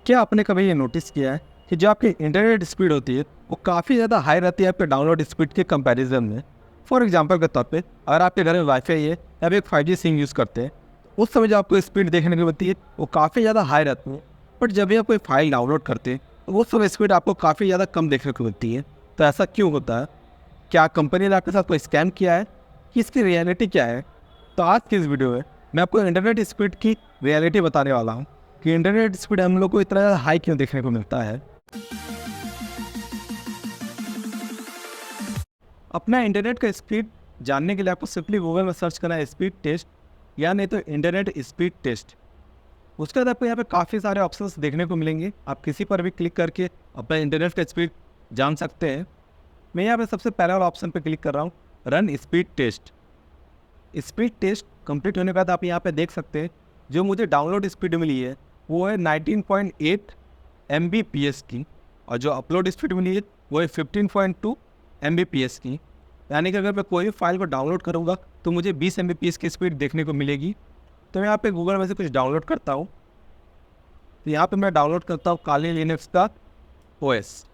क्या आपने कभी ये नोटिस किया है कि जो आपकी इंटरनेट स्पीड होती है वो काफ़ी ज़्यादा हाई रहती है आपके डाउनलोड स्पीड के कंपैरिजन में। फॉर एग्जांपल के तौर पे अगर आपके घर में वाईफाई है या फिर 5G सिम यूज़ करते हैं तो उस समय जो आपको स्पीड देखने को मिलती है वो काफ़ी ज़्यादा हाई रहती है। बट जब भी आप कोई फाइल डाउनलोड करते हैं तो उस समय स्पीड आपको काफ़ी ज़्यादा कम देखने को मिलती है। तो ऐसा क्यों होता है? क्या कंपनी ने आपके साथ कोई स्कैम किया है कि इसकी रियलिटी क्या है? तो आज की इस वीडियो में मैं आपको इंटरनेट स्पीड की रियलिटी बताने वाला हूँ कि इंटरनेट स्पीड हम लोग को इतना ज़्यादा हाई क्यों देखने को मिलता है। अपना इंटरनेट का स्पीड जानने के लिए आपको सिंपली गूगल में सर्च करना है स्पीड टेस्ट या नहीं तो इंटरनेट स्पीड टेस्ट। उसके बाद आपको यहाँ पे काफ़ी सारे ऑप्शंस देखने को मिलेंगे। आप किसी पर भी क्लिक करके अपना इंटरनेट का स्पीड जान सकते हैं। मैं यहाँ पे सबसे पहले वाला ऑप्शन पे क्लिक कर रहा हूँ, run speed test. Speed test complete होने के बाद आप यहाँ पे देख सकते हैं जो मुझे डाउनलोड स्पीड मिली है वो है 19.8 Mbps की, और जो अपलोड स्पीड मिली है वो है 15.2 Mbps की। यानी कि अगर मैं कोई भी फाइल को डाउनलोड करूँगा तो मुझे 20 Mbps की स्पीड देखने को मिलेगी। तो मैं यहाँ पे गूगल में से कुछ डाउनलोड करता हूँ। तो यहाँ पे मैं डाउनलोड करता हूँ काली लिनक्स का OS।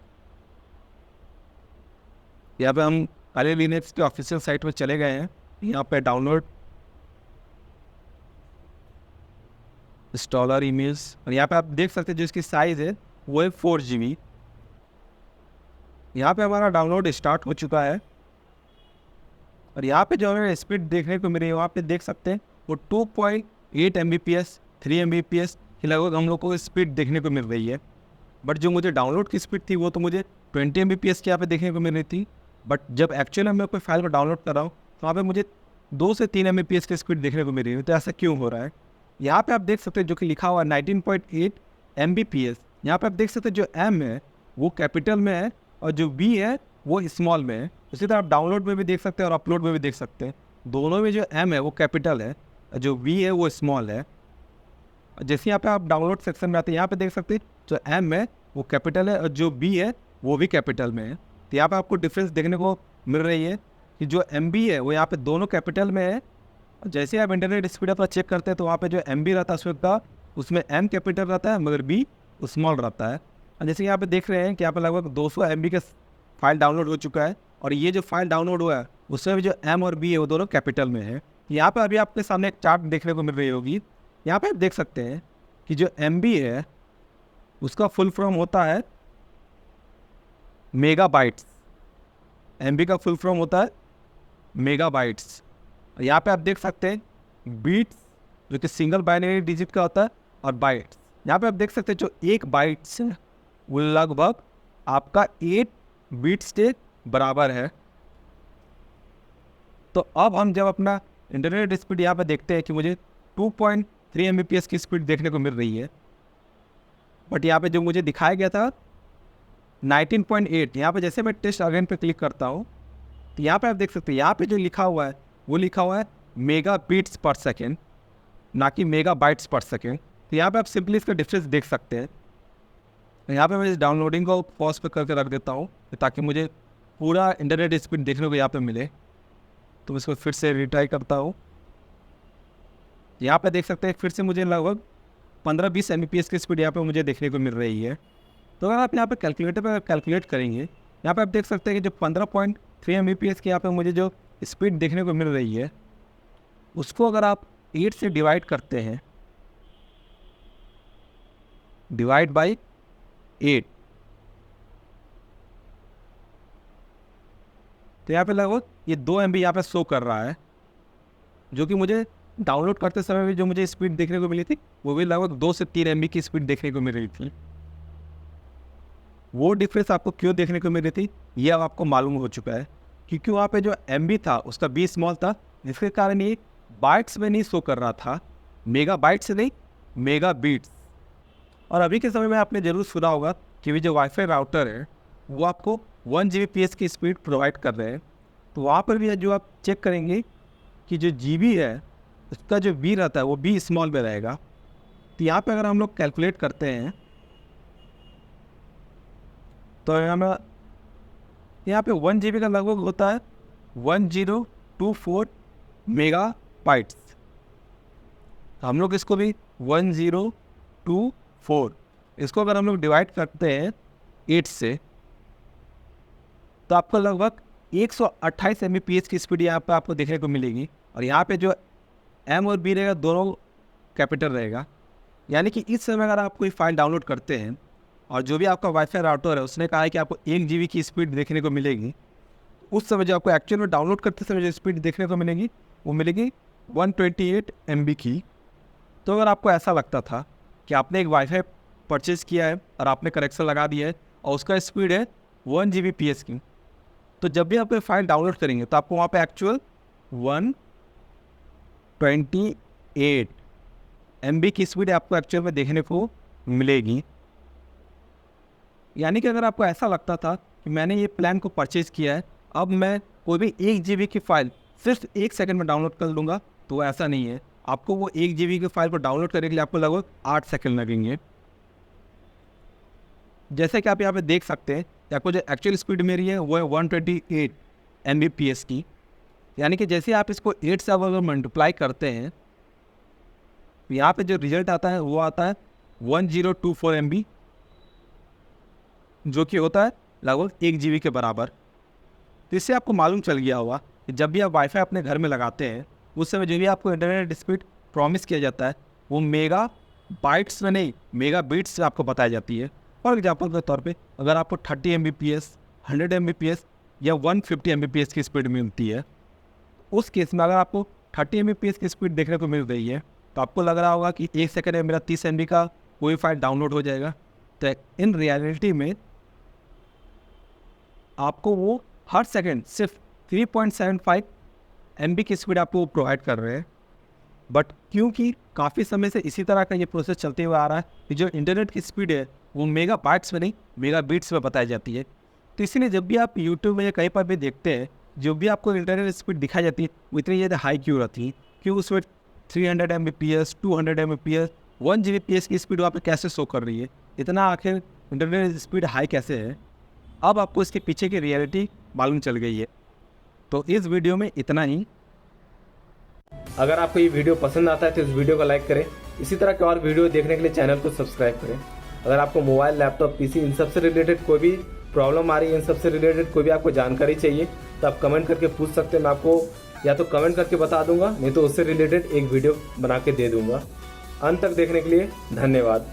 यहाँ पे हम काली लिनक्स के ऑफिशियल साइट पर चले गए हैं। यहाँ पे डाउनलोड इंस्टॉलर इमेज, और यहाँ पे आप देख सकते हैं जो इसकी साइज़ है वो है 4 GB। यहाँ पे हमारा डाउनलोड स्टार्ट हो चुका है और यहाँ पे जो हमें स्पीड देखने को मिल रही है वहाँ पे देख सकते हैं वो 2.8 Mbps 3 Mbps की लगभग हम लोग को स्पीड देखने को मिल रही है। बट जो मुझे डाउनलोड की स्पीड थी वो तो मुझे 20 Mbps की यहाँ पे देखने को मिल रही थी। बट जब एक्चुअल में मैं कोई फाइल को डाउनलोड कर रहा हूँ तो वहाँ पे मुझे 2 से 3 Mbps की स्पीड देखने को मिल रही है। तो ऐसा क्यों हो रहा है? यहाँ पे आप देख सकते हैं जो कि लिखा हुआ है 19.8 Mbps। यहाँ पे आप देख सकते हैं जो M है वो कैपिटल में है और जो B है वो स्मॉल में है। इसी तरह आप डाउनलोड में भी देख सकते हैं और अपलोड में भी देख सकते हैं। दोनों में जो M है वो कैपिटल है और जो B है वो स्मॉल है। जैसे यहाँ पे आप डाउनलोड सेक्शन में आते हैं यहाँ पे देख सकते हैं जो M है वो कैपिटल है और जो B है वो भी कैपिटल में है। तो यहाँ पे आपको डिफरेंस देखने को मिल रही है कि जो MB है वो यहाँ पे दोनों कैपिटल में है। और जैसे आप इंटरनेट स्पीड अपना चेक करते हैं तो वहाँ पे जो MB रहता है उसमें M कैपिटल रहता है मगर B स्मॉल रहता है। और जैसे यहाँ पे देख रहे हैं कि यहाँ पे लगभग 200 MB का फाइल डाउनलोड हो चुका है और ये जो फाइल डाउनलोड हुआ है उसमें भी जो M और B है वो दोनों कैपिटल में है। यहाँ पे अभी आपके सामने एक चार्ट देखने को मिल रही होगी। यहाँ पे आप देख सकते हैं कि जो MB है उसका फुल फॉर्म होता है मेगाबाइट्स। MB का फुल फॉर्म होता है मेगाबाइट्स। यहाँ पे आप देख सकते हैं बीट्स जो कि सिंगल बाइनरी डिजिट का होता है और बाइट्स। यहाँ पे आप देख सकते हैं जो एक बाइट्स है वो लगभग आपका 8 बीट्स के बराबर है। तो अब हम जब अपना इंटरनेट स्पीड यहाँ पे देखते हैं कि मुझे 2.3 Mbps की स्पीड देखने को मिल रही है, बट यहाँ पे जो मुझे दिखाया गया था 19.8। यहाँ पे जैसे मैं टेस्ट अगेन पे क्लिक करता हूँ तो यहाँ पे आप देख सकते हैं यहाँ पे जो लिखा हुआ है वो लिखा हुआ है मेगा बीट्स पर सेकेंड, ना कि मेगा बाइट्स पर सेकेंड। तो यहाँ पे आप सिंपली इसका डिफरेंस देख सकते हैं। यहाँ पे मैं इस डाउनलोडिंग को पॉज पे करके रख देता हूँ ताकि मुझे पूरा इंटरनेट स्पीड देखने को यहाँ पे मिले। तो इसको फिर से रिट्राई करता हूँ। यहाँ पे देख सकते हैं फिर से मुझे लगभग 15-20 Mbps की स्पीड यहाँ पे मुझे देखने को मिल रही है। तो अगर आप यहाँ पे कैलकुलेटर पर कैलकुलेट करेंगे यहाँ पे आप देख सकते हैं कि जो 15.3 Mbps की यहाँ पे मुझे जो स्पीड देखने को मिल रही है उसको अगर आप 8 से डिवाइड करते हैं, डिवाइड बाई 8, तो यहाँ पे लगभग ये 2 MB यहाँ पे शो कर रहा है। जो कि मुझे डाउनलोड करते समय भी जो मुझे स्पीड देखने को मिली थी वो भी लगभग 2 से 3 MB की स्पीड देखने को मिल रही थी। वो डिफरेंस आपको क्यों देखने को मिल रही थी ये अब आपको मालूम हो चुका है, क्योंकि वहाँ पे जो MB था उसका B स्मॉल था, जिसके कारण ये बाइट्स में नहीं शो कर रहा था, मेगा बाइट्स से नहीं मेगा बीट्स। और अभी के समय में आपने ज़रूर सुना होगा कि जो वाईफाई राउटर है वो आपको 1 Gbps की स्पीड प्रोवाइड कर रहे हैं। तो वहाँ पर भी जो आप चेक करेंगे कि जो GB है उसका जो B रहता है वो B स्मॉल में रहेगा। तो यहाँ पे अगर हम लोग कैलकुलेट करते हैं तो यहाँ पे 1 GB का लगभग होता है 1024 मेगा बाइट्स। हम लोग इसको भी 1024 इसको अगर हम लोग डिवाइड करते हैं 8 से तो आपको लगभग 128 Mbps की स्पीड यहाँ पे आपको देखने को मिलेगी। और यहाँ पे जो M और B रहेगा दोनों कैपिटल रहेगा। यानी कि इस समय अगर आप कोई फाइल डाउनलोड करते हैं और जो भी आपका वाईफाई राउटर है उसने कहा है कि आपको 1 GB की स्पीड देखने को मिलेगी, उस समय जो आपको एक्चुअल में डाउनलोड करते समय जो स्पीड देखने को मिलेगी वो मिलेगी 128 MB की। तो अगर आपको ऐसा लगता था कि आपने एक वाईफाई परचेज़ किया है और आपने कनेक्शन लगा दिया है और उसका स्पीड है 1 Gbps की, तो जब भी आप फाइल डाउनलोड करेंगे तो आपको वहाँ पे एक्चुअल 128 MB की स्पीड आपको एक्चुअल में देखने को मिलेगी। यानी कि अगर आपको ऐसा लगता था कि मैंने ये प्लान को परचेज़ किया है, अब मैं कोई भी 1 GB की फ़ाइल सिर्फ 1 सेकंड में डाउनलोड कर लूँगा, तो ऐसा नहीं है। आपको वो 1 GB की फ़ाइल को डाउनलोड करने के लिए आपको लगभग 8 सेकंड लगेंगे। जैसे कि आप यहाँ पे देख सकते हैं कि आपको जो एक्चुअल स्पीड मेरी है वो है 128 Mbps की। यानी कि जैसे आप इसको 8 से अगर मल्टीप्लाई करते हैं तो यहाँ पे जो रिजल्ट आता है वो आता है 1024 MB, जो कि होता है लगभग 1 GB के बराबर। तो इससे आपको मालूम चल गया होगा कि जब भी आप वाईफाई अपने घर में लगाते हैं उस समय जो भी आपको इंटरनेट स्पीड प्रॉमिस किया जाता है वो मेगा बाइट्स में नहीं मेगा बीट्स से आपको बताई जाती है। फॉर एग्जांपल के तौर पे अगर आपको 30 Mbps, 100 Mbps या 150 Mbps की स्पीड मिलती है, उस केस में अगर आपको 30 Mbps की स्पीड देखने को मिल रही है तो आपको लग रहा होगा कि 1 सेकंड में मेरा 30 MB का कोई फाइल डाउनलोड हो जाएगा। तो इन रियलिटी में आपको वो हर सेकंड सिर्फ 3.75 MB की स्पीड आपको प्रोवाइड कर रहे हैं। बट क्योंकि काफ़ी समय से इसी तरह का ये प्रोसेस चलते हुए आ रहा है कि जो इंटरनेट की स्पीड है वो मेगा बाइट्स में नहीं मेगा बीट्स में बताई जाती है, तो इसीलिए जब भी आप यूट्यूब में या कहीं पर भी देखते हैं जो भी आपको इंटरनेट स्पीड दिखाई जाती है वो इतनी ज़्यादा हाई क्यों रहती है, क्यों उसमें 300 Mbps, 200 Mbps, 1 Gbps की स्पीड वहाँ पे कैसे शो कर रही है, इतना आखिर इंटरनेट स्पीड हाई कैसे है। अब आपको इसके पीछे की रियलिटी मालूम चल गई है। तो इस वीडियो में इतना ही। अगर आपको ये वीडियो पसंद आता है तो इस वीडियो को लाइक करें। इसी तरह के और वीडियो देखने के लिए चैनल को सब्सक्राइब करें। अगर आपको मोबाइल, लैपटॉप, पीसी इन सब से रिलेटेड कोई भी प्रॉब्लम आ रही है, इन सब से रिलेटेड कोई भी आपको जानकारी चाहिए तो आप कमेंट करके पूछ सकते हैं। मैं आपको या तो कमेंट करके बता दूंगा, नहीं तो उससे रिलेटेड एक वीडियो बना के दे दूंगा। अंत तक देखने के लिए धन्यवाद।